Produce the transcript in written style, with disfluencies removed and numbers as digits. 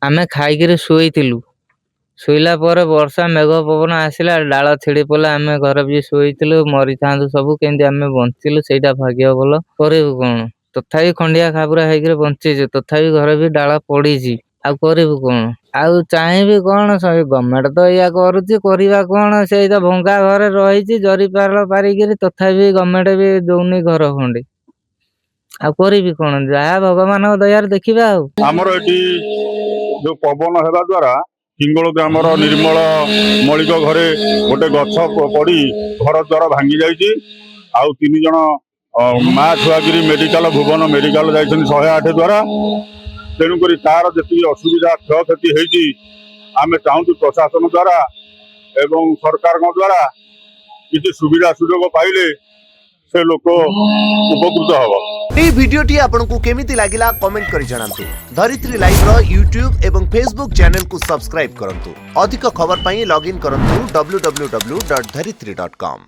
ଆମେ ଖାଇକିରି ଶୋଇଥିଲୁ। ଶୋଇଲା ପରେ ବର୍ଷା ମେଘ ପବନ ଆସିଲା, ଡାଳ ଛିଡି ପଡ଼ିଲା। ଆମେ ଘରେ ବି ଶୋଇଥିଲୁ, ମରିଥାନ୍ତୁ ସବୁ, କେମିତି ଆମେ ବଞ୍ଚିଲୁ ସେଇଟା ଭାଗ୍ୟ ଭଲ। କରିବୁ କଣ? ତଥାପି ଖଣ୍ଡିଆ ଖାବରା ହେଇକିରି ବଞ୍ଚିଛୁ। ତଥାପି ଘରେ ବି ଡାଳ ପଡିଛି। ଆଉ କରିବୁ କଣ? ଆଉ ଚାହିଁବି କଣ? ଗଭର୍ଣ୍ଣମେଣ୍ଟ ତ ଏଇଆ କରୁଛି, କରିବା କଣ? ସେଇ ତ ଭଙ୍ଗା ଘରେ ରହିଛି, ଜରି ପାଲ ପାରିକିରି, ତଥାପି ଗଭର୍ଣ୍ଣମେଣ୍ଟ ବି ଦଉନି ଘର ଖଣ୍ଡେ। ଆଉ କରିବି କଣ? ଯାହା ଭଗବାନଙ୍କ ଦୟାରେ ଦେଖିବା। ଆଉ ଆମର ଏଠି ଯୋଉ ପବନ ହେବା ଦ୍ୱାରା ହିଙ୍ଗୋଳ ଗ୍ରାମର ନିର୍ମଳ ମଳିକ ଘରେ ଗୋଟେ ଗଛ ପଡ଼ି ଘର ଦ୍ୱାର ଭାଙ୍ଗି ଯାଇଛି। ଆଉ 3 ଜଣ ମା ଛୁଆକିରି ମେଡିକାଲ, ଭୁବନ ମେଡିକାଲ ଯାଇଛନ୍ତି 108 ଦ୍ୱାରା। ତେଣୁକରି ତାର ଯେତିକି ଅସୁବିଧା କ୍ଷୟକ୍ଷତି ହେଇଛି, ଆମେ ଚାହୁଁଛୁ ପ୍ରଶାସନ ଦ୍ୱାରା ଏବଂ ସରକାରଙ୍କ ଦ୍ୱାରା କିଛି ସୁବିଧା ସୁଯୋଗ ପାଇଲେ से लोक उपकृत हब। এই ভিডিওটি আপনার কেমিতি লাগিলা কমেন্ট করে জানাতু। ধরিত্রী লাইভ র यूट्यूब এবং फेसबुक चैनल को सब्सक्राइब करंतु। अधिक खबर पाई लॉगिन करंतु www.dharitri.com।